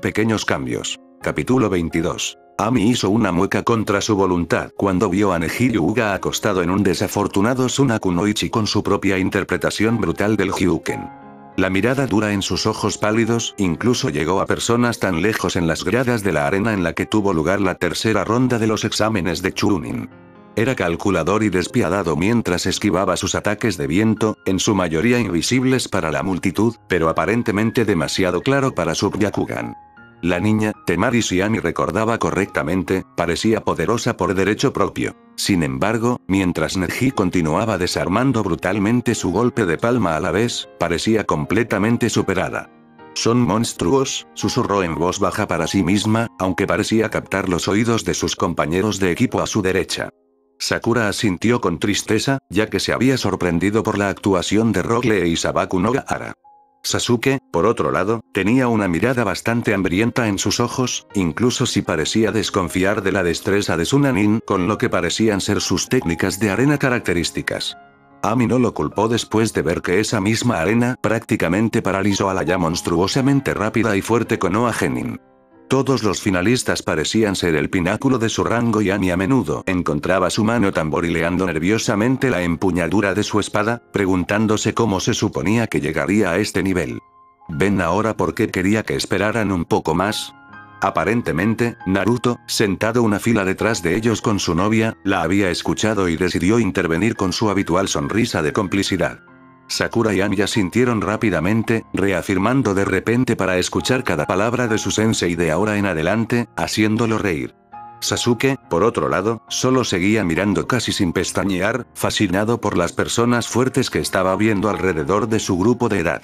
Pequeños cambios. Capítulo 22. Ami hizo una mueca contra su voluntad cuando vio a Neji Hyuga acostado en un desafortunado Sunakunoichi con su propia interpretación brutal del Hyuken. La mirada dura en sus ojos pálidos incluso llegó a personas tan lejos en las gradas de la arena en la que tuvo lugar la tercera ronda de los exámenes de Chunin. Era calculador y despiadado mientras esquivaba sus ataques de viento, en su mayoría invisibles para la multitud, pero aparentemente demasiado claro para su Byakugan. La niña, Temari si Ami recordaba correctamente, parecía poderosa por derecho propio. Sin embargo, mientras Neji continuaba desarmando brutalmente su golpe de palma a la vez, parecía completamente superada. «Son monstruos», susurró en voz baja para sí misma, aunque parecía captar los oídos de sus compañeros de equipo a su derecha. Sakura asintió con tristeza, ya que se había sorprendido por la actuación de Rogle y Sabaku no Gaara. Sasuke, por otro lado, tenía una mirada bastante hambrienta en sus ojos, incluso si parecía desconfiar de la destreza de Sunanin con lo que parecían ser sus técnicas de arena características. Ami no lo culpó después de ver que esa misma arena prácticamente paralizó a la ya monstruosamente rápida y fuerte Konoha Genin. Todos los finalistas parecían ser el pináculo de su rango y Ami a menudo encontraba su mano tamborileando nerviosamente la empuñadura de su espada, preguntándose cómo se suponía que llegaría a este nivel. ¿Ven ahora por qué quería que esperaran un poco más? Aparentemente, Naruto, sentado una fila detrás de ellos con su novia, la había escuchado y decidió intervenir con su habitual sonrisa de complicidad. Sakura y Ami asintieron rápidamente, reafirmando de repente para escuchar cada palabra de su sensei de ahora en adelante, haciéndolo reír. Sasuke, por otro lado, solo seguía mirando casi sin pestañear, fascinado por las personas fuertes que estaba viendo alrededor de su grupo de edad.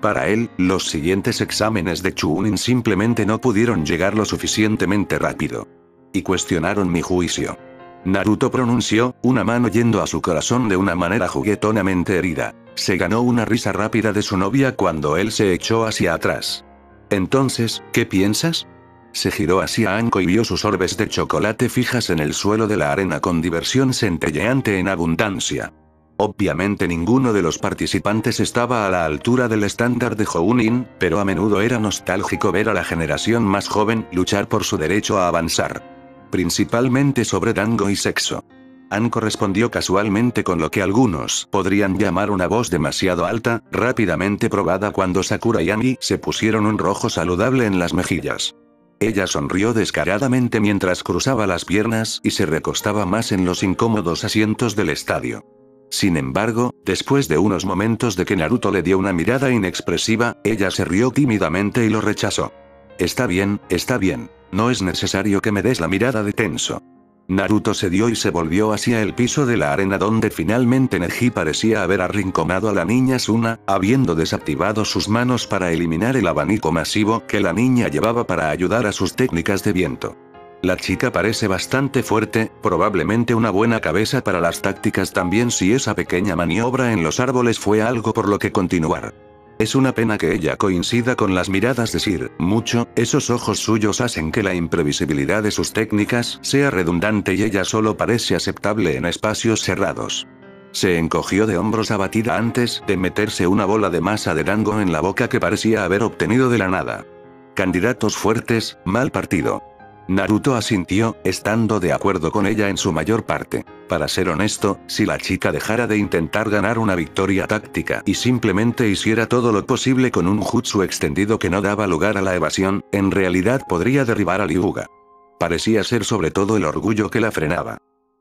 Para él, los siguientes exámenes de Chunin simplemente no pudieron llegar lo suficientemente rápido. Y cuestionaron mi juicio. Naruto pronunció, una mano yendo a su corazón de una manera juguetonamente herida. Se ganó una risa rápida de su novia cuando él se echó hacia atrás. Entonces, ¿qué piensas? Se giró hacia Anko y vio sus orbes de chocolate fijas en el suelo de la arena con diversión centelleante en abundancia. Obviamente ninguno de los participantes estaba a la altura del estándar de Jounin, pero a menudo era nostálgico ver a la generación más joven luchar por su derecho a avanzar. Principalmente sobre Dango y sexo. Anko respondió casualmente con lo que algunos podrían llamar una voz demasiado alta, rápidamente probada cuando Sakura y Ami se pusieron un rojo saludable en las mejillas. Ella sonrió descaradamente mientras cruzaba las piernas y se recostaba más en los incómodos asientos del estadio. Sin embargo, después de unos momentos de que Naruto le dio una mirada inexpresiva, ella se rió tímidamente y lo rechazó. Está bien, no es necesario que me des la mirada de tenso. Naruto cedió y se volvió hacia el piso de la arena donde finalmente Neji parecía haber arrinconado a la niña Suna, habiendo desactivado sus manos para eliminar el abanico masivo que la niña llevaba para ayudar a sus técnicas de viento. La chica parece bastante fuerte, probablemente una buena cabeza para las tácticas también si esa pequeña maniobra en los árboles fue algo por lo que continuar. Es una pena que ella coincida con las miradas de Sir, mucho, esos ojos suyos hacen que la imprevisibilidad de sus técnicas sea redundante y ella solo parece aceptable en espacios cerrados. Se encogió de hombros abatida antes de meterse una bola de masa de dango en la boca que parecía haber obtenido de la nada. Candidatos fuertes, mal partido. Naruto asintió, estando de acuerdo con ella en su mayor parte. Para ser honesto, si la chica dejara de intentar ganar una victoria táctica y simplemente hiciera todo lo posible con un jutsu extendido que no daba lugar a la evasión, en realidad podría derribar a Hyuga. Parecía ser sobre todo el orgullo que la frenaba.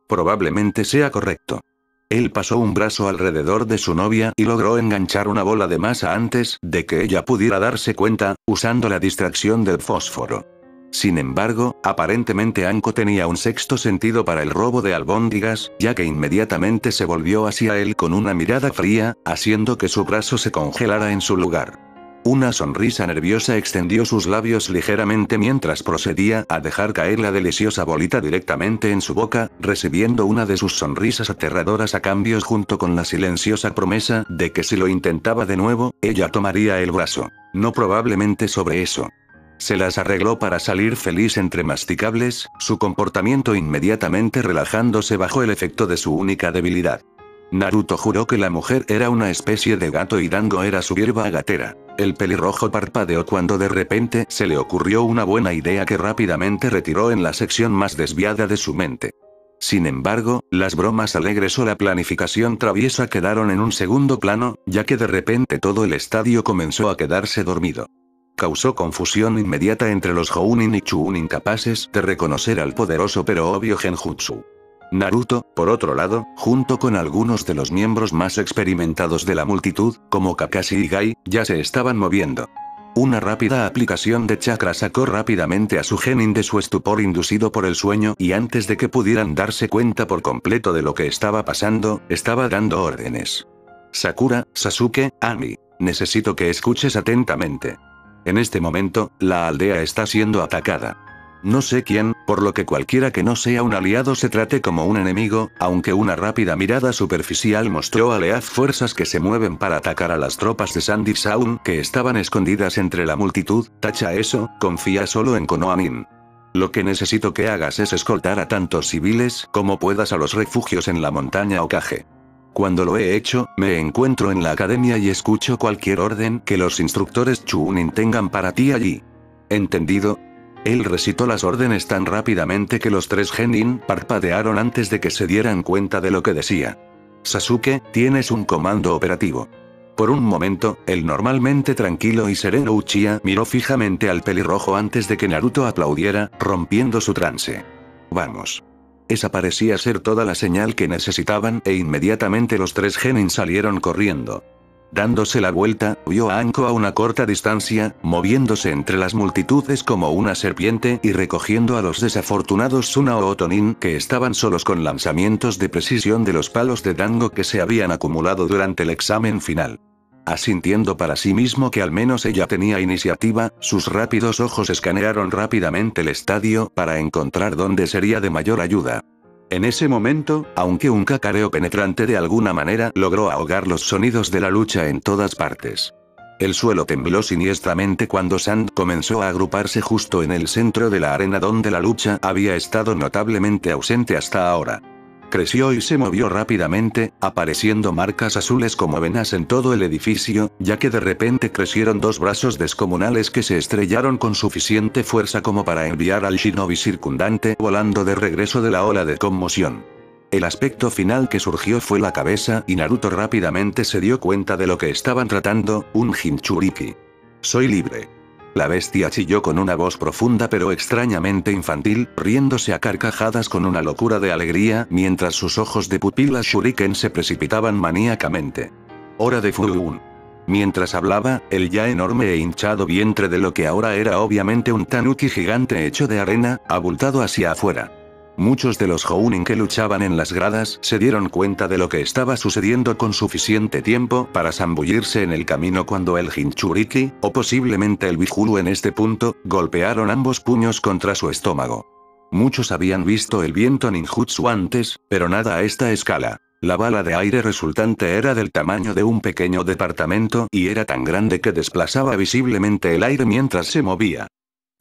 Probablemente sea correcto. Él pasó un brazo alrededor de su novia y logró enganchar una bola de masa antes de que ella pudiera darse cuenta, usando la distracción del fósforo. Sin embargo, aparentemente Anko tenía un sexto sentido para el robo de albóndigas, ya que inmediatamente se volvió hacia él con una mirada fría, haciendo que su brazo se congelara en su lugar. Una sonrisa nerviosa extendió sus labios ligeramente mientras procedía a dejar caer la deliciosa bolita directamente en su boca, recibiendo una de sus sonrisas aterradoras a cambio junto con la silenciosa promesa de que si lo intentaba de nuevo, ella tomaría el brazo. No probablemente sobre eso. Se las arregló para salir feliz entre masticables, su comportamiento inmediatamente relajándose bajo el efecto de su única debilidad. Naruto juró que la mujer era una especie de gato y Dango era su hierba gatera. El pelirrojo parpadeó cuando de repente se le ocurrió una buena idea que rápidamente retiró en la sección más desviada de su mente. Sin embargo, las bromas alegres o la planificación traviesa quedaron en un segundo plano, ya que de repente todo el estadio comenzó a quedarse dormido. Causó confusión inmediata entre los Jounin y Chunin capaces de reconocer al poderoso pero obvio genjutsu. Naruto, por otro lado, junto con algunos de los miembros más experimentados de la multitud, como Kakashi y Gai, ya se estaban moviendo. Una rápida aplicación de chakra sacó rápidamente a su genin de su estupor inducido por el sueño y antes de que pudieran darse cuenta por completo de lo que estaba pasando, estaba dando órdenes. Sakura, Sasuke, Ami. Necesito que escuches atentamente. En este momento, la aldea está siendo atacada. No sé quién, por lo que cualquiera que no sea un aliado se trate como un enemigo, aunque una rápida mirada superficial mostró a Leaf fuerzas que se mueven para atacar a las tropas de Sandy Sound que estaban escondidas entre la multitud. Tacha eso, confía solo en Konoha-nin. Lo que necesito que hagas es escoltar a tantos civiles como puedas a los refugios en la montaña Hokage. Cuando lo he hecho, me encuentro en la academia y escucho cualquier orden que los instructores Chunin tengan para ti allí. ¿Entendido? Él recitó las órdenes tan rápidamente que los tres genin parpadearon antes de que se dieran cuenta de lo que decía. Sasuke, tienes un comando operativo. Por un momento, el normalmente tranquilo y sereno Uchiha miró fijamente al pelirrojo antes de que Naruto aplaudiera, rompiendo su trance. Vamos. Esa parecía ser toda la señal que necesitaban e inmediatamente los tres genin salieron corriendo. Dándose la vuelta, vio a Anko a una corta distancia, moviéndose entre las multitudes como una serpiente y recogiendo a los desafortunados Tsunao Otonin que estaban solos con lanzamientos de precisión de los palos de Dango que se habían acumulado durante el examen final. Asintiendo para sí mismo que al menos ella tenía iniciativa, sus rápidos ojos escanearon rápidamente el estadio para encontrar dónde sería de mayor ayuda. En ese momento, aunque un cacareo penetrante de alguna manera logró ahogar los sonidos de la lucha en todas partes. El suelo tembló siniestramente cuando Sand comenzó a agruparse justo en el centro de la arena donde la lucha había estado notablemente ausente hasta ahora. Creció y se movió rápidamente, apareciendo marcas azules como venas en todo el edificio, ya que de repente crecieron dos brazos descomunales que se estrellaron con suficiente fuerza como para enviar al shinobi circundante volando de regreso de la ola de conmoción. El aspecto final que surgió fue la cabeza y Naruto rápidamente se dio cuenta de lo que estaban tratando, un Jinchuriki. Soy libre. La bestia chilló con una voz profunda pero extrañamente infantil, riéndose a carcajadas con una locura de alegría, mientras sus ojos de pupilas shuriken se precipitaban maníacamente. Hora de Fuun. Mientras hablaba, el ya enorme e hinchado vientre de lo que ahora era obviamente un tanuki gigante hecho de arena, abultado hacia afuera. Muchos de los Jounin que luchaban en las gradas se dieron cuenta de lo que estaba sucediendo con suficiente tiempo para zambullirse en el camino cuando el Jinchuriki, o posiblemente el Bijulu en este punto, golpearon ambos puños contra su estómago. Muchos habían visto el viento ninjutsu antes, pero nada a esta escala. La bala de aire resultante era del tamaño de un pequeño departamento y era tan grande que desplazaba visiblemente el aire mientras se movía.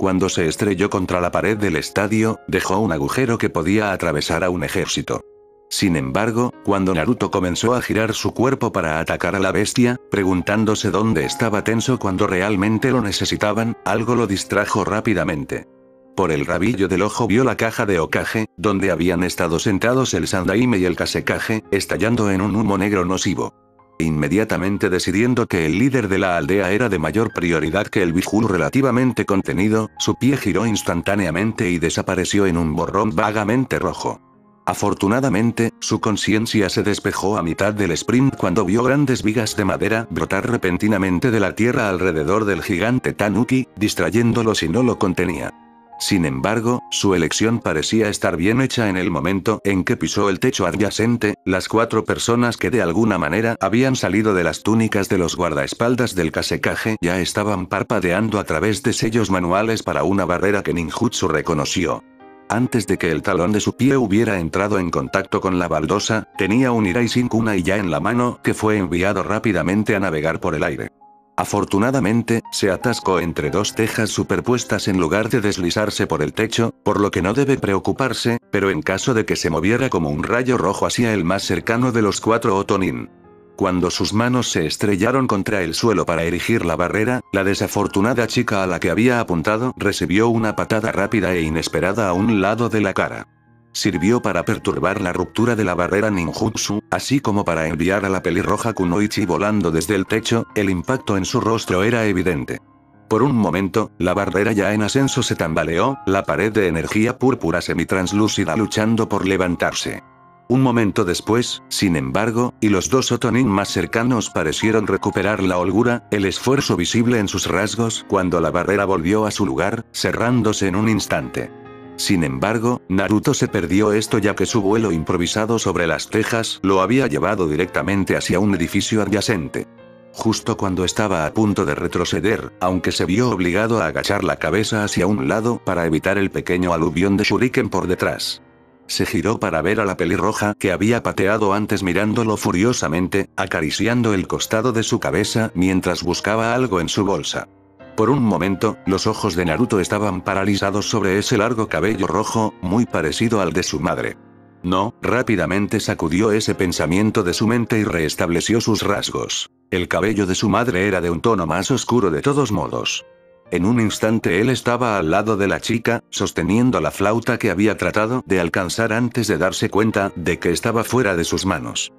Cuando se estrelló contra la pared del estadio, dejó un agujero que podía atravesar a un ejército. Sin embargo, cuando Naruto comenzó a girar su cuerpo para atacar a la bestia, preguntándose dónde estaba tenso cuando realmente lo necesitaban, algo lo distrajo rápidamente. Por el rabillo del ojo vio la caja de Hokage, donde habían estado sentados el Sandaime y el Kazekage, estallando en un humo negro nocivo. Inmediatamente decidiendo que el líder de la aldea era de mayor prioridad que el Bijulu relativamente contenido, su pie giró instantáneamente y desapareció en un borrón vagamente rojo. Afortunadamente, su conciencia se despejó a mitad del sprint cuando vio grandes vigas de madera brotar repentinamente de la tierra alrededor del gigante tanuki, distrayéndolo si no lo contenía. Sin embargo, su elección parecía estar bien hecha en el momento en que pisó el techo adyacente, las 4 personas que de alguna manera habían salido de las túnicas de los guardaespaldas del Kazekage ya estaban parpadeando a través de sellos manuales para una barrera que ninjutsu reconoció. Antes de que el talón de su pie hubiera entrado en contacto con la baldosa, tenía un Iraisen Kunai ya en la mano que fue enviado rápidamente a navegar por el aire. Afortunadamente, se atascó entre dos tejas superpuestas en lugar de deslizarse por el techo, por lo que no debe preocuparse, pero en caso de que se moviera como un rayo rojo hacia el más cercano de los 4 Otonin. Cuando sus manos se estrellaron contra el suelo para erigir la barrera, la desafortunada chica a la que había apuntado recibió una patada rápida e inesperada a un lado de la cara. Sirvió para perturbar la ruptura de la barrera ninjutsu, así como para enviar a la pelirroja Kunoichi volando desde el techo. El impacto en su rostro era evidente. Por un momento, la barrera ya en ascenso se tambaleó, la pared de energía púrpura semitranslúcida luchando por levantarse. Un momento después, sin embargo, y los 2 Otonin más cercanos parecieron recuperar la holgura, el esfuerzo visible en sus rasgos cuando la barrera volvió a su lugar, cerrándose en un instante. Sin embargo, Naruto se perdió esto ya que su vuelo improvisado sobre las tejas lo había llevado directamente hacia un edificio adyacente. Justo cuando estaba a punto de retroceder, aunque se vio obligado a agachar la cabeza hacia un lado para evitar el pequeño aluvión de shuriken por detrás. Se giró para ver a la pelirroja que había pateado antes mirándolo furiosamente, acariciando el costado de su cabeza mientras buscaba algo en su bolsa. Por un momento, los ojos de Naruto estaban paralizados sobre ese largo cabello rojo, muy parecido al de su madre. No, rápidamente sacudió ese pensamiento de su mente y reestableció sus rasgos. El cabello de su madre era de un tono más oscuro de todos modos. En un instante él estaba al lado de la chica, sosteniendo la flauta que había tratado de alcanzar antes de darse cuenta de que estaba fuera de sus manos.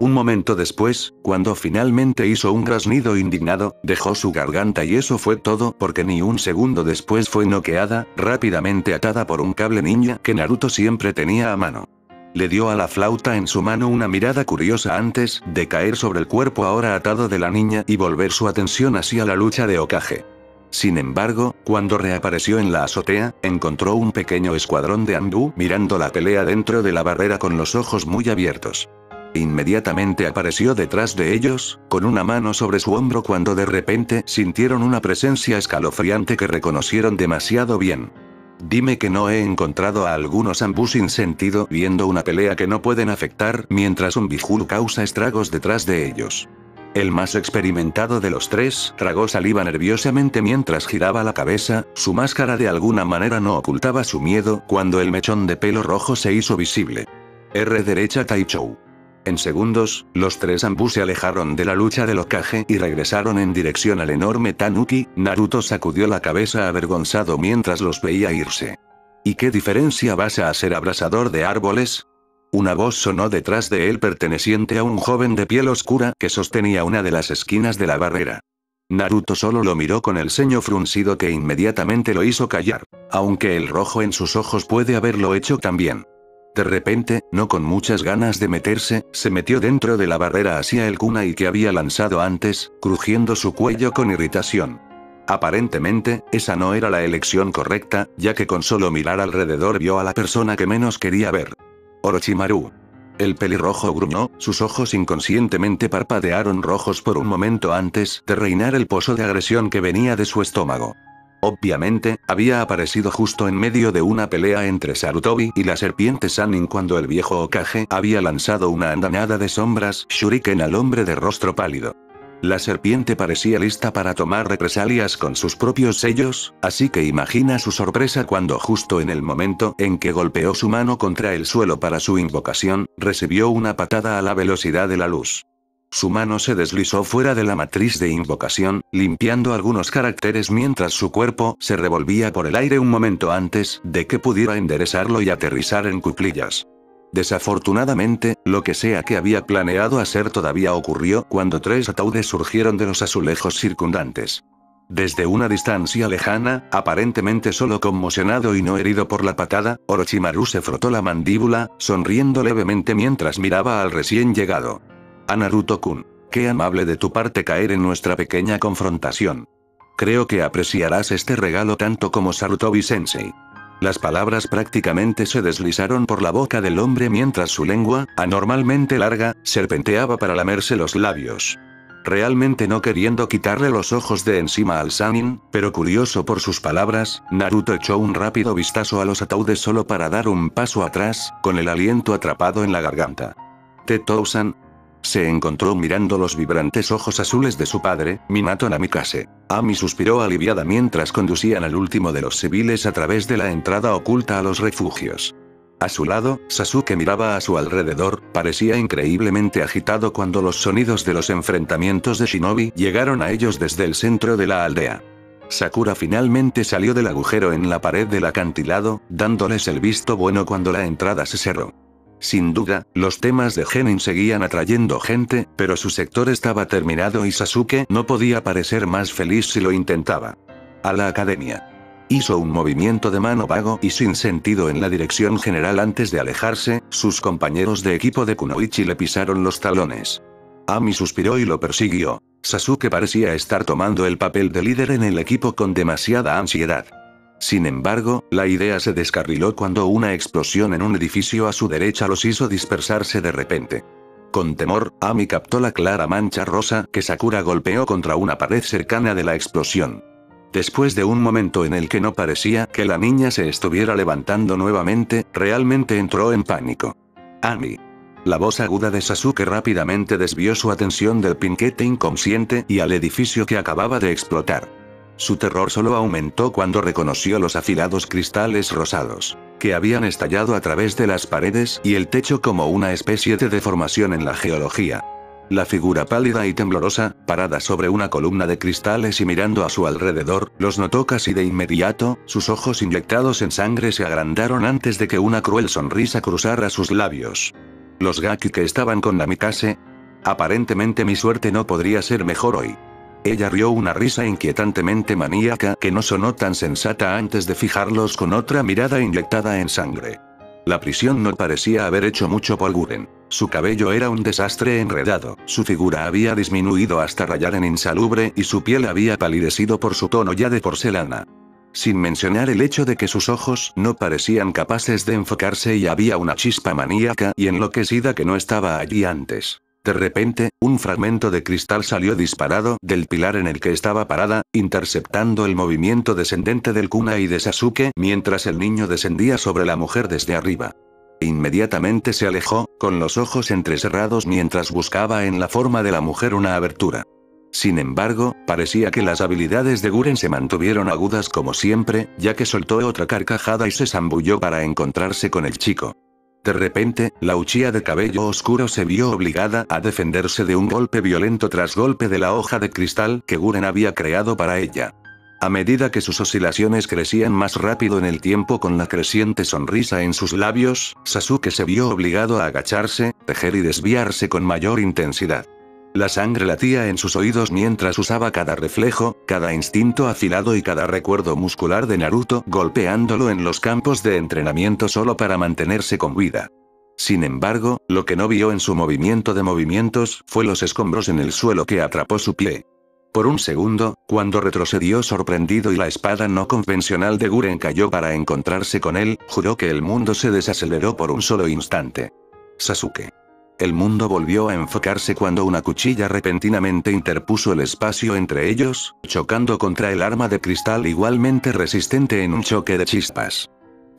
Un momento después, cuando finalmente hizo un graznido indignado, dejó su garganta y eso fue todo porque ni un segundo después fue noqueada, rápidamente atada por un cable ninja que Naruto siempre tenía a mano. Le dio a la flauta en su mano una mirada curiosa antes de caer sobre el cuerpo ahora atado de la niña y volver su atención hacia la lucha de Hokage. Sin embargo, cuando reapareció en la azotea, encontró un pequeño escuadrón de Anbu mirando la pelea dentro de la barrera con los ojos muy abiertos. Inmediatamente apareció detrás de ellos, con una mano sobre su hombro cuando de repente sintieron una presencia escalofriante que reconocieron demasiado bien. Dime que no he encontrado a algunos Anbu sin sentido viendo una pelea que no pueden afectar mientras un Bihulu causa estragos detrás de ellos. El más experimentado de los 3 tragó saliva nerviosamente mientras giraba la cabeza, su máscara de alguna manera no ocultaba su miedo cuando el mechón de pelo rojo se hizo visible. R derecha Taichou. En segundos, los 3 Anbu se alejaron de la lucha del Hokage y regresaron en dirección al enorme Tanuki. Naruto sacudió la cabeza avergonzado mientras los veía irse. ¿Y qué diferencia vas a hacer abrasador de árboles? Una voz sonó detrás de él perteneciente a un joven de piel oscura que sostenía una de las esquinas de la barrera. Naruto solo lo miró con el ceño fruncido que inmediatamente lo hizo callar, aunque el rojo en sus ojos puede haberlo hecho también. De repente, no con muchas ganas de meterse, se metió dentro de la barrera hacia el kunai que había lanzado antes, crujiendo su cuello con irritación. Aparentemente, esa no era la elección correcta, ya que con solo mirar alrededor vio a la persona que menos quería ver. Orochimaru. El pelirrojo gruñó, sus ojos inconscientemente parpadearon rojos por un momento antes de reinar el pozo de agresión que venía de su estómago. Obviamente, había aparecido justo en medio de una pelea entre Sarutobi y la serpiente Sannin cuando el viejo Hokage había lanzado una andanada de sombras shuriken al hombre de rostro pálido. La serpiente parecía lista para tomar represalias con sus propios sellos, así que imagina su sorpresa cuando justo en el momento en que golpeó su mano contra el suelo para su invocación, recibió una patada a la velocidad de la luz. Su mano se deslizó fuera de la matriz de invocación, limpiando algunos caracteres mientras su cuerpo se revolvía por el aire un momento antes de que pudiera enderezarlo y aterrizar en cuclillas. Desafortunadamente, lo que sea que había planeado hacer todavía ocurrió cuando 3 ataúdes surgieron de los azulejos circundantes. Desde una distancia lejana, aparentemente solo conmocionado y no herido por la patada, Orochimaru se frotó la mandíbula, sonriendo levemente mientras miraba al recién llegado. A Naruto-kun. Qué amable de tu parte caer en nuestra pequeña confrontación. Creo que apreciarás este regalo tanto como Sarutobi-sensei. Las palabras prácticamente se deslizaron por la boca del hombre mientras su lengua, anormalmente larga, serpenteaba para lamerse los labios. Realmente no queriendo quitarle los ojos de encima al Sannin, pero curioso por sus palabras, Naruto echó un rápido vistazo a los ataúdes solo para dar un paso atrás, con el aliento atrapado en la garganta. Tetousan. Se encontró mirando los vibrantes ojos azules de su padre, Minato Namikaze. Ami suspiró aliviada mientras conducían al último de los civiles a través de la entrada oculta a los refugios. A su lado, Sasuke miraba a su alrededor, parecía increíblemente agitado cuando los sonidos de los enfrentamientos de shinobi llegaron a ellos desde el centro de la aldea. Sakura finalmente salió del agujero en la pared del acantilado, dándoles el visto bueno cuando la entrada se cerró. Sin duda, los temas de Genin seguían atrayendo gente, pero su sector estaba terminado y Sasuke no podía parecer más feliz si lo intentaba. A la academia. Hizo un movimiento de mano vago y sin sentido en la dirección general antes de alejarse, sus compañeros de equipo de Kunoichi le pisaron los talones. Ami suspiró y lo persiguió. Sasuke parecía estar tomando el papel de líder en el equipo con demasiada ansiedad. Sin embargo, la idea se descarriló cuando una explosión en un edificio a su derecha los hizo dispersarse de repente. Con temor, Ami captó la clara mancha rosa que Sakura golpeó contra una pared cercana de la explosión. Después de un momento en el que no parecía que la niña se estuviera levantando nuevamente, realmente entró en pánico. Ami. La voz aguda de Sasuke rápidamente desvió su atención del pinquete inconsciente y al edificio que acababa de explotar. Su terror solo aumentó cuando reconoció los afilados cristales rosados, que habían estallado a través de las paredes y el techo como una especie de deformación en la geología. La figura pálida y temblorosa, parada sobre una columna de cristales y mirando a su alrededor, los notó casi de inmediato, sus ojos inyectados en sangre se agrandaron antes de que una cruel sonrisa cruzara sus labios. Los Gaki que estaban con Namikaze. Aparentemente mi suerte no podría ser mejor hoy. Ella rió una risa inquietantemente maníaca que no sonó tan sensata antes de fijarlos con otra mirada inyectada en sangre. La prisión no parecía haber hecho mucho por Guren. Su cabello era un desastre enredado, su figura había disminuido hasta rayar en insalubre y su piel había palidecido por su tono ya de porcelana. Sin mencionar el hecho de que sus ojos no parecían capaces de enfocarse y había una chispa maníaca y enloquecida que no estaba allí antes. De repente, un fragmento de cristal salió disparado del pilar en el que estaba parada, interceptando el movimiento descendente del kunai de Sasuke mientras el niño descendía sobre la mujer desde arriba. Inmediatamente se alejó, con los ojos entrecerrados mientras buscaba en la forma de la mujer una abertura. Sin embargo, parecía que las habilidades de Guren se mantuvieron agudas como siempre, ya que soltó otra carcajada y se zambulló para encontrarse con el chico. De repente, la Uchiha de cabello oscuro se vio obligada a defenderse de un golpe violento tras golpe de la hoja de cristal que Guren había creado para ella. A medida que sus oscilaciones crecían más rápido en el tiempo con la creciente sonrisa en sus labios, Sasuke se vio obligado a agacharse, tejer y desviarse con mayor intensidad. La sangre latía en sus oídos mientras usaba cada reflejo, cada instinto afilado y cada recuerdo muscular de Naruto golpeándolo en los campos de entrenamiento solo para mantenerse con vida. Sin embargo, lo que no vio en su movimiento de movimientos fue los escombros en el suelo que atrapó su pie. Por un segundo, cuando retrocedió sorprendido y la espada no convencional de Guren cayó para encontrarse con él, juró que el mundo se desaceleró por un solo instante. Sasuke. El mundo volvió a enfocarse cuando una cuchilla repentinamente interpuso el espacio entre ellos, chocando contra el arma de cristal igualmente resistente en un choque de chispas.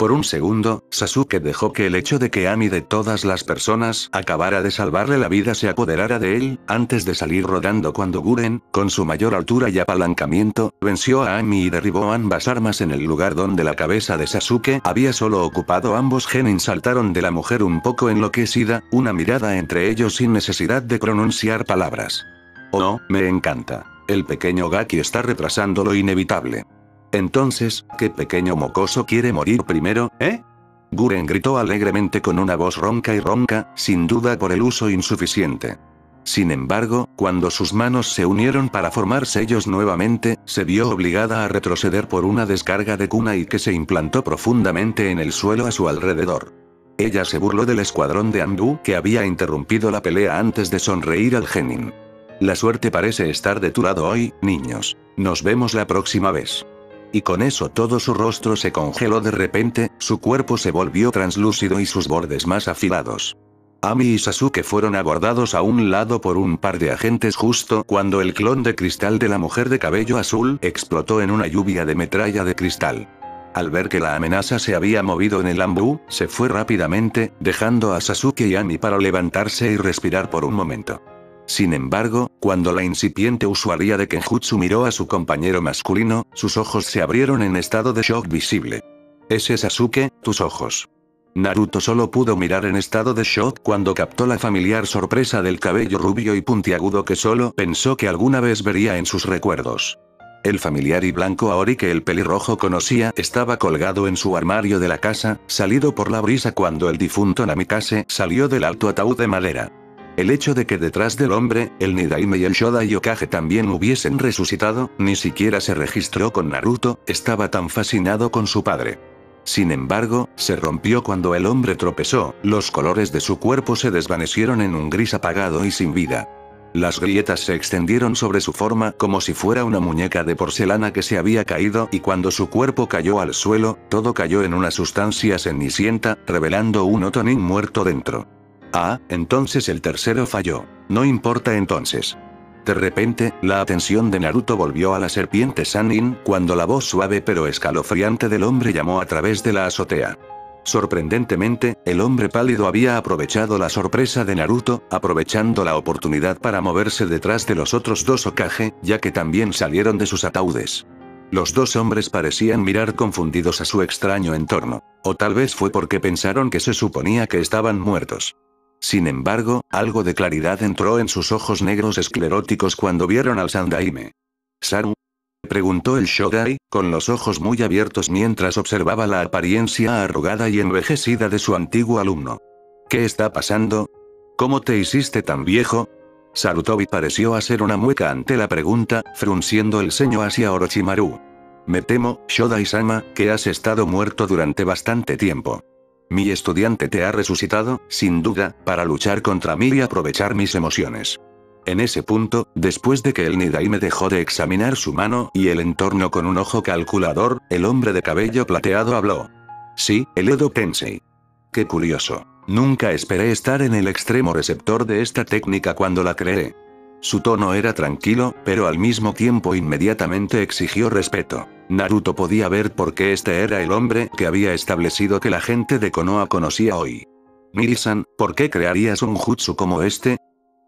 Por un segundo, Sasuke dejó que el hecho de que Ami de todas las personas acabara de salvarle la vida se apoderara de él, antes de salir rodando cuando Guren, con su mayor altura y apalancamiento, venció a Ami y derribó ambas armas en el lugar donde la cabeza de Sasuke había solo ocupado. Ambos genin saltaron de la mujer un poco enloquecida, una mirada entre ellos sin necesidad de pronunciar palabras. Oh, me encanta. El pequeño Gaki está retrasando lo inevitable. Entonces, ¿qué pequeño mocoso quiere morir primero, eh? Guren gritó alegremente con una voz ronca y ronca, sin duda por el uso insuficiente. Sin embargo, cuando sus manos se unieron para formar sellos nuevamente, se vio obligada a retroceder por una descarga de kunai que se implantó profundamente en el suelo a su alrededor. Ella se burló del escuadrón de Anbu que había interrumpido la pelea antes de sonreír al genin. La suerte parece estar de tu lado hoy, niños. Nos vemos la próxima vez. Y con eso todo su rostro se congeló de repente, su cuerpo se volvió translúcido y sus bordes más afilados. Ami y Sasuke fueron abordados a un lado por un par de agentes justo cuando el clon de cristal de la mujer de cabello azul explotó en una lluvia de metralla de cristal. Al ver que la amenaza se había movido en el bambú, se fue rápidamente, dejando a Sasuke y Ami para levantarse y respirar por un momento. Sin embargo, cuando la incipiente usuaria de Kenjutsu miró a su compañero masculino, sus ojos se abrieron en estado de shock visible. «Ese Sasuke, tus ojos». Naruto solo pudo mirar en estado de shock cuando captó la familiar sorpresa del cabello rubio y puntiagudo que solo pensó que alguna vez vería en sus recuerdos. El familiar y blanco Aori que el pelirrojo conocía estaba colgado en su armario de la casa, salido por la brisa cuando el difunto Namikaze salió del alto ataúd de madera. El hecho de que detrás del hombre, el Nidaime y el Shodai Hokage también hubiesen resucitado, ni siquiera se registró con Naruto, estaba tan fascinado con su padre. Sin embargo, se rompió cuando el hombre tropezó, los colores de su cuerpo se desvanecieron en un gris apagado y sin vida. Las grietas se extendieron sobre su forma como si fuera una muñeca de porcelana que se había caído y cuando su cuerpo cayó al suelo, todo cayó en una sustancia cenicienta, revelando un Otonin muerto dentro. Ah, entonces el tercero falló. No importa entonces. De repente, la atención de Naruto volvió a la serpiente Sannin, cuando la voz suave pero escalofriante del hombre llamó a través de la azotea. Sorprendentemente, el hombre pálido había aprovechado la sorpresa de Naruto, aprovechando la oportunidad para moverse detrás de los otros dos Hokage, ya que también salieron de sus ataúdes. Los dos hombres parecían mirar confundidos a su extraño entorno. O tal vez fue porque pensaron que se suponía que estaban muertos. Sin embargo, algo de claridad entró en sus ojos negros escleróticos cuando vieron al Sandaime. «¿Saru?», preguntó el Shodai, con los ojos muy abiertos mientras observaba la apariencia arrugada y envejecida de su antiguo alumno. «¿Qué está pasando? ¿Cómo te hiciste tan viejo?». Sarutobi pareció hacer una mueca ante la pregunta, frunciendo el ceño hacia Orochimaru. «Me temo, Shodai-sama, que has estado muerto durante bastante tiempo. Mi estudiante te ha resucitado, sin duda, para luchar contra mí y aprovechar mis emociones». En ese punto, después de que el Nidaime dejó de examinar su mano y el entorno con un ojo calculador, el hombre de cabello plateado habló. «Sí, el Edo Tensei. Qué curioso. Nunca esperé estar en el extremo receptor de esta técnica cuando la creé». Su tono era tranquilo, pero al mismo tiempo inmediatamente exigió respeto. Naruto podía ver por qué este era el hombre que había establecido que la gente de Konoha conocía hoy. «Miri-san, ¿por qué crearías un jutsu como este?»,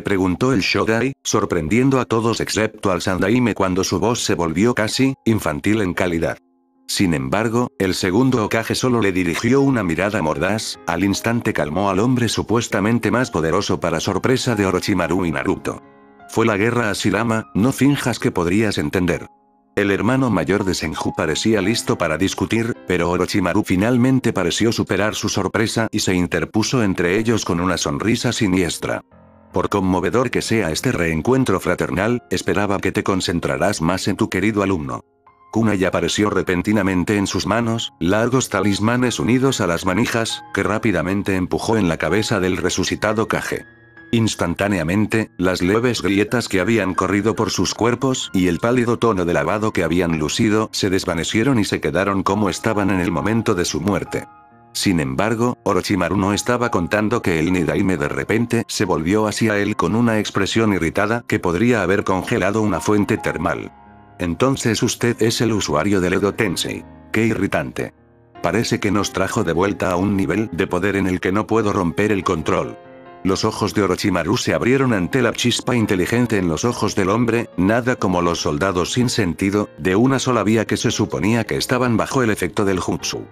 preguntó el Shodai, sorprendiendo a todos excepto al Sandaime cuando su voz se volvió casi infantil en calidad. Sin embargo, el segundo Hokage solo le dirigió una mirada mordaz, al instante calmó al hombre supuestamente más poderoso para sorpresa de Orochimaru y Naruto. «Fue la guerra Hashirama, no finjas que podrías entender». El hermano mayor de Senju parecía listo para discutir, pero Orochimaru finalmente pareció superar su sorpresa y se interpuso entre ellos con una sonrisa siniestra. «Por conmovedor que sea este reencuentro fraternal, esperaba que te concentrarás más en tu querido alumno». Kunai apareció repentinamente en sus manos, largos talismanes unidos a las manijas, que rápidamente empujó en la cabeza del resucitado Kage. Instantáneamente, las leves grietas que habían corrido por sus cuerpos y el pálido tono de lavado que habían lucido se desvanecieron y se quedaron como estaban en el momento de su muerte. Sin embargo, Orochimaru no estaba contando que el Nidaime de repente se volvió hacia él con una expresión irritada que podría haber congelado una fuente termal. «Entonces usted es el usuario del Edo Tensei. Qué irritante. Parece que nos trajo de vuelta a un nivel de poder en el que no puedo romper el control». Los ojos de Orochimaru se abrieron ante la chispa inteligente en los ojos del hombre, nada como los soldados sin sentido, de una sola vía que se suponía que estaban bajo el efecto del jutsu.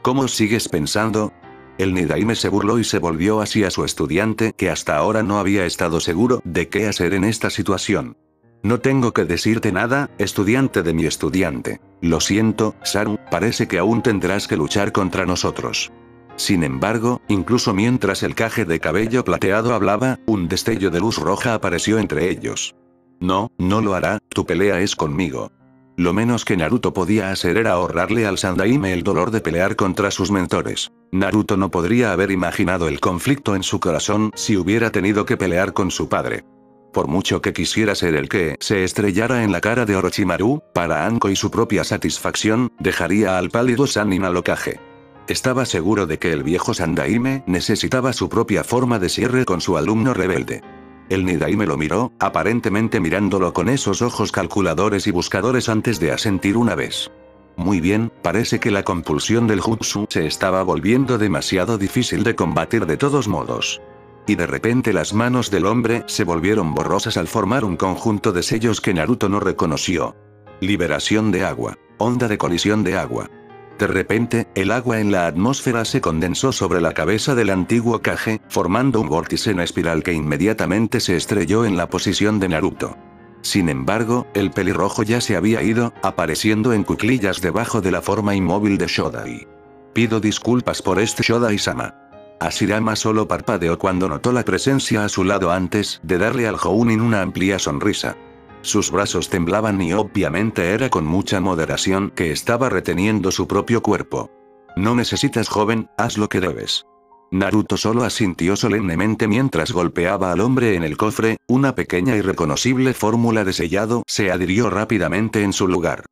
«¿Cómo sigues pensando?». El Nidaime se burló y se volvió hacia su estudiante que hasta ahora no había estado seguro de qué hacer en esta situación. «No tengo que decirte nada, estudiante de mi estudiante. Lo siento, Saru, parece que aún tendrás que luchar contra nosotros». Sin embargo, incluso mientras el Kage de cabello plateado hablaba, un destello de luz roja apareció entre ellos. «No, no lo hará, tu pelea es conmigo». Lo menos que Naruto podía hacer era ahorrarle al Sandaime el dolor de pelear contra sus mentores. Naruto no podría haber imaginado el conflicto en su corazón si hubiera tenido que pelear con su padre. Por mucho que quisiera ser el que se estrellara en la cara de Orochimaru, para Anko y su propia satisfacción, dejaría al pálido Sannin al Hokage. Estaba seguro de que el viejo Sandaime necesitaba su propia forma de cierre con su alumno rebelde. El Nidaime lo miró, aparentemente mirándolo con esos ojos calculadores y buscadores antes de asentir una vez. Muy bien, parece que la compulsión del jutsu se estaba volviendo demasiado difícil de combatir de todos modos. Y de repente las manos del hombre se volvieron borrosas al formar un conjunto de sellos que Naruto no reconoció. Liberación de agua. Onda de colisión de agua. De repente, el agua en la atmósfera se condensó sobre la cabeza del antiguo Kage, formando un vórtice en espiral que inmediatamente se estrelló en la posición de Naruto. Sin embargo, el pelirrojo ya se había ido, apareciendo en cuclillas debajo de la forma inmóvil de Shodai. Pido disculpas por este Shodai-sama. Hashirama solo parpadeó cuando notó la presencia a su lado antes de darle al Jounin una amplia sonrisa. Sus brazos temblaban y obviamente era con mucha moderación que estaba reteniendo su propio cuerpo. No necesitas, joven, haz lo que debes. Naruto solo asintió solemnemente mientras golpeaba al hombre en el cofre, una pequeña y reconocible fórmula de sellado se adhirió rápidamente en su lugar.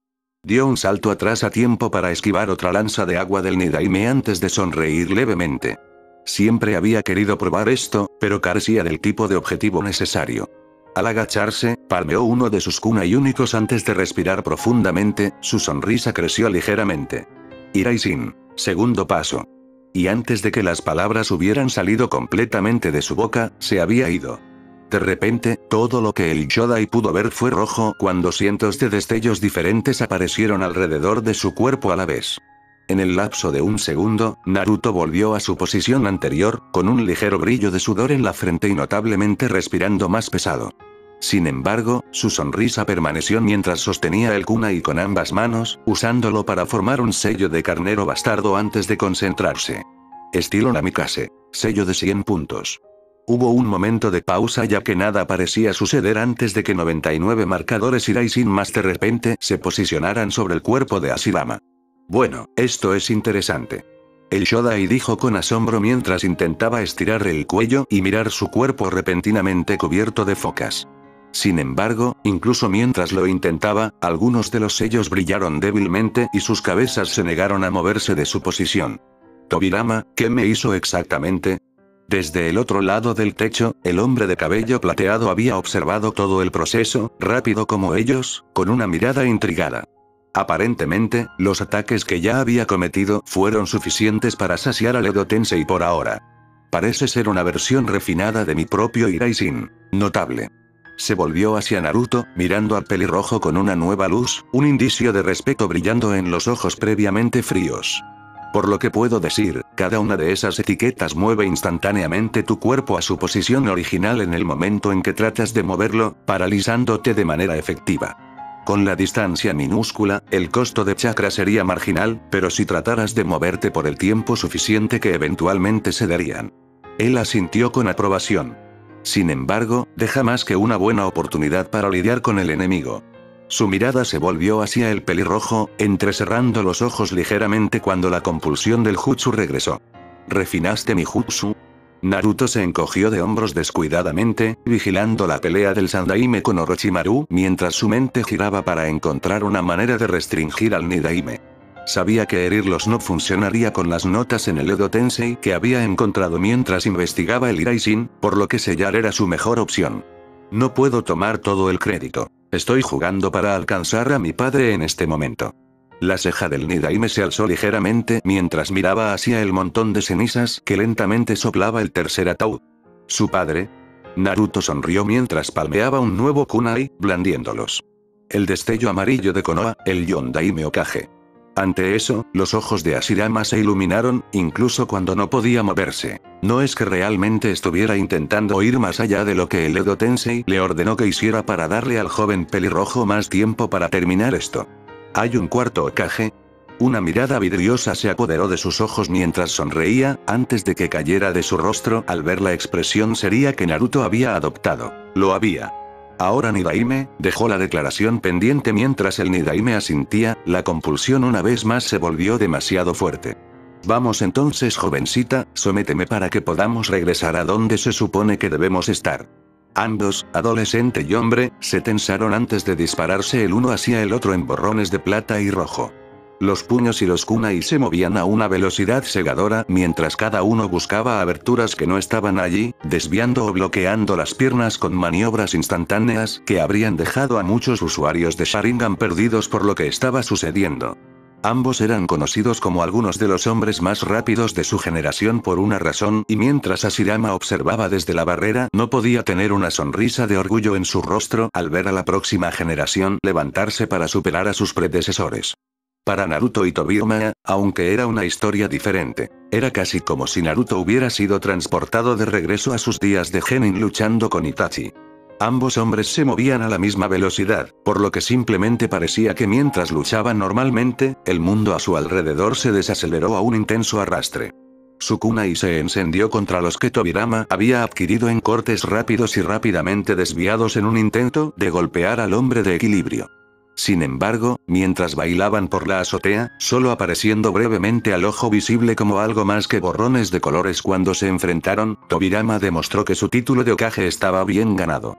Dio un salto atrás a tiempo para esquivar otra lanza de agua del Nidaime antes de sonreír levemente. Siempre había querido probar esto, pero carecía del tipo de objetivo necesario. Al agacharse, palmeó uno de sus kunai únicos antes de respirar profundamente, su sonrisa creció ligeramente. Iraishin. Segundo paso. Y antes de que las palabras hubieran salido completamente de su boca, se había ido. De repente, todo lo que el Shodai pudo ver fue rojo cuando cientos de destellos diferentes aparecieron alrededor de su cuerpo a la vez. En el lapso de un segundo, Naruto volvió a su posición anterior, con un ligero brillo de sudor en la frente y notablemente respirando más pesado. Sin embargo, su sonrisa permaneció mientras sostenía el kunai con ambas manos, usándolo para formar un sello de carnero bastardo antes de concentrarse. Estilo Namikaze. Sello de 100 puntos. Hubo un momento de pausa ya que nada parecía suceder antes de que 99 marcadores Iraishin más de repente se posicionaran sobre el cuerpo de Hashirama. Bueno, esto es interesante. El Shodai dijo con asombro mientras intentaba estirar el cuello y mirar su cuerpo repentinamente cubierto de focas. Sin embargo, incluso mientras lo intentaba, algunos de los sellos brillaron débilmente y sus cabezas se negaron a moverse de su posición. Tobirama, ¿qué me hizo exactamente? Desde el otro lado del techo, el hombre de cabello plateado había observado todo el proceso, rápido como ellos, con una mirada intrigada. Aparentemente, los ataques que ya había cometido fueron suficientes para saciar al Edo Tensei por ahora. Parece ser una versión refinada de mi propio Iraishin. Notable. Se volvió hacia Naruto, mirando al pelirrojo con una nueva luz, un indicio de respeto brillando en los ojos previamente fríos. Por lo que puedo decir, cada una de esas etiquetas mueve instantáneamente tu cuerpo a su posición original en el momento en que tratas de moverlo, paralizándote de manera efectiva. Con la distancia minúscula, el costo de chakra sería marginal, pero si trataras de moverte por el tiempo suficiente que eventualmente se darían. Él asintió con aprobación. Sin embargo, deja más que una buena oportunidad para lidiar con el enemigo. Su mirada se volvió hacia el pelirrojo, entrecerrando los ojos ligeramente cuando la compulsión del jutsu regresó. ¿Refinaste mi jutsu? Naruto se encogió de hombros descuidadamente, vigilando la pelea del Sandaime con Orochimaru, mientras su mente giraba para encontrar una manera de restringir al Nidaime. Sabía que herirlos no funcionaría con las notas en el Edo Tensei que había encontrado mientras investigaba el Iraishin, por lo que sellar era su mejor opción. No puedo tomar todo el crédito. Estoy jugando para alcanzar a mi padre en este momento. La ceja del Nidaime se alzó ligeramente mientras miraba hacia el montón de cenizas que lentamente soplaba el tercer ataúd. ¿Su padre? Naruto sonrió mientras palmeaba un nuevo kunai, blandiéndolos. El destello amarillo de Konoha, el Yondaime Hokage. Ante eso, los ojos de Hashirama se iluminaron, incluso cuando no podía moverse. No es que realmente estuviera intentando ir más allá de lo que el Edo Tensei le ordenó que hiciera para darle al joven pelirrojo más tiempo para terminar esto. ¿Hay un cuarto Hokage? Una mirada vidriosa se apoderó de sus ojos mientras sonreía, antes de que cayera de su rostro al ver la expresión seria que Naruto había adoptado. Lo había. Ahora Nidaime, dejó la declaración pendiente mientras el Nidaime asintía, la compulsión una vez más se volvió demasiado fuerte. Vamos entonces jovencita, sométeme para que podamos regresar a donde se supone que debemos estar. Ambos, adolescente y hombre, se tensaron antes de dispararse el uno hacia el otro en borrones de plata y rojo. Los puños y los kunai se movían a una velocidad cegadora mientras cada uno buscaba aberturas que no estaban allí, desviando o bloqueando las piernas con maniobras instantáneas que habrían dejado a muchos usuarios de Sharingan perdidos por lo que estaba sucediendo. Ambos eran conocidos como algunos de los hombres más rápidos de su generación por una razón, y mientras Hashirama observaba desde la barrera no podía tener una sonrisa de orgullo en su rostro al ver a la próxima generación levantarse para superar a sus predecesores. Para Naruto y Tobirama, aunque era una historia diferente, era casi como si Naruto hubiera sido transportado de regreso a sus días de genin luchando con Itachi. Ambos hombres se movían a la misma velocidad, por lo que simplemente parecía que mientras luchaban normalmente, el mundo a su alrededor se desaceleró a un intenso arrastre. Su kunai se encendió contra los que Tobirama había adquirido en cortes rápidos y rápidamente desviados en un intento de golpear al hombre de equilibrio. Sin embargo, mientras bailaban por la azotea, solo apareciendo brevemente al ojo visible como algo más que borrones de colores cuando se enfrentaron, Tobirama demostró que su título de Hokage estaba bien ganado.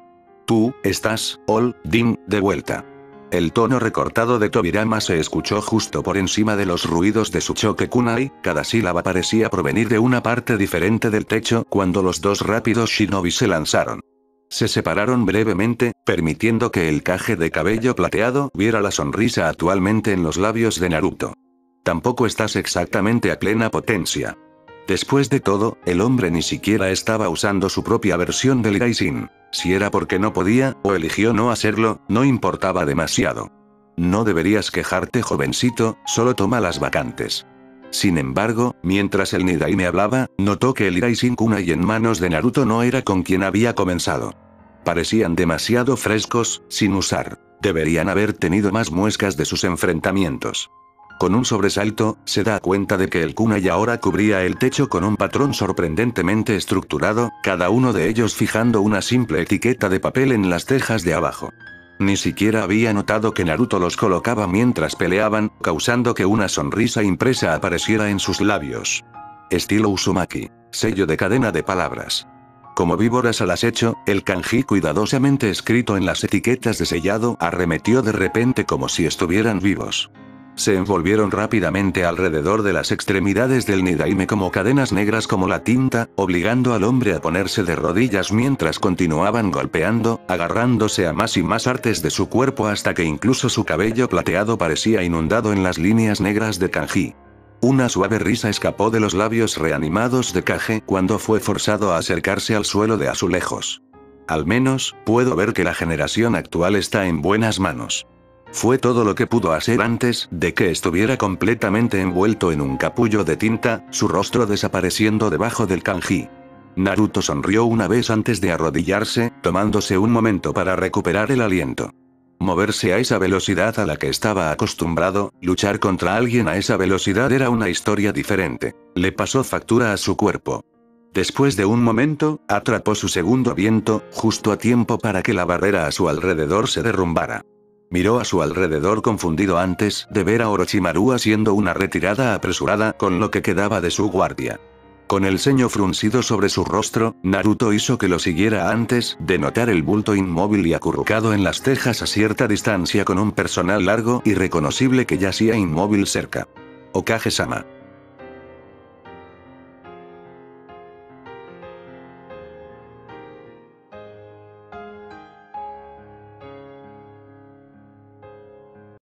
Tú, estás, All-Din, de vuelta. El tono recortado de Tobirama se escuchó justo por encima de los ruidos de su choque kunai, cada sílaba parecía provenir de una parte diferente del techo cuando los dos rápidos shinobi se lanzaron. Se separaron brevemente, permitiendo que el Kage de cabello plateado viera la sonrisa actualmente en los labios de Naruto. Tampoco estás exactamente a plena potencia. Después de todo, el hombre ni siquiera estaba usando su propia versión del Raijin. Si era porque no podía, o eligió no hacerlo, no importaba demasiado. No deberías quejarte, jovencito, solo toma las vacantes. Sin embargo, mientras el Nidaime hablaba, notó que el Raijin kunai en manos de Naruto no era con quien había comenzado. Parecían demasiado frescos, sin usar. Deberían haber tenido más muescas de sus enfrentamientos. Con un sobresalto, se da cuenta de que el kunai ahora cubría el techo con un patrón sorprendentemente estructurado, cada uno de ellos fijando una simple etiqueta de papel en las tejas de abajo. Ni siquiera había notado que Naruto los colocaba mientras peleaban, causando que una sonrisa impresa apareciera en sus labios. Estilo Uzumaki. Sello de cadena de palabras. Como víboras al acecho, el kanji cuidadosamente escrito en las etiquetas de sellado arremetió de repente como si estuvieran vivos. Se envolvieron rápidamente alrededor de las extremidades del Nidaime como cadenas negras como la tinta, obligando al hombre a ponerse de rodillas mientras continuaban golpeando, agarrándose a más y más artes de su cuerpo hasta que incluso su cabello plateado parecía inundado en las líneas negras de kanji. Una suave risa escapó de los labios reanimados de Kage cuando fue forzado a acercarse al suelo de azulejos. Al menos, puedo ver que la generación actual está en buenas manos. Fue todo lo que pudo hacer antes de que estuviera completamente envuelto en un capullo de tinta, su rostro desapareciendo debajo del kanji. Naruto sonrió una vez antes de arrodillarse, tomándose un momento para recuperar el aliento. Moverse a esa velocidad a la que estaba acostumbrado, luchar contra alguien a esa velocidad era una historia diferente. Le pasó factura a su cuerpo. Después de un momento, atrapó su segundo aliento, justo a tiempo para que la barrera a su alrededor se derrumbara. Miró a su alrededor confundido antes de ver a Orochimaru haciendo una retirada apresurada con lo que quedaba de su guardia. Con el ceño fruncido sobre su rostro, Naruto hizo que lo siguiera antes de notar el bulto inmóvil y acurrucado en las tejas a cierta distancia con un personal largo y reconocible que yacía inmóvil cerca. Okage-sama.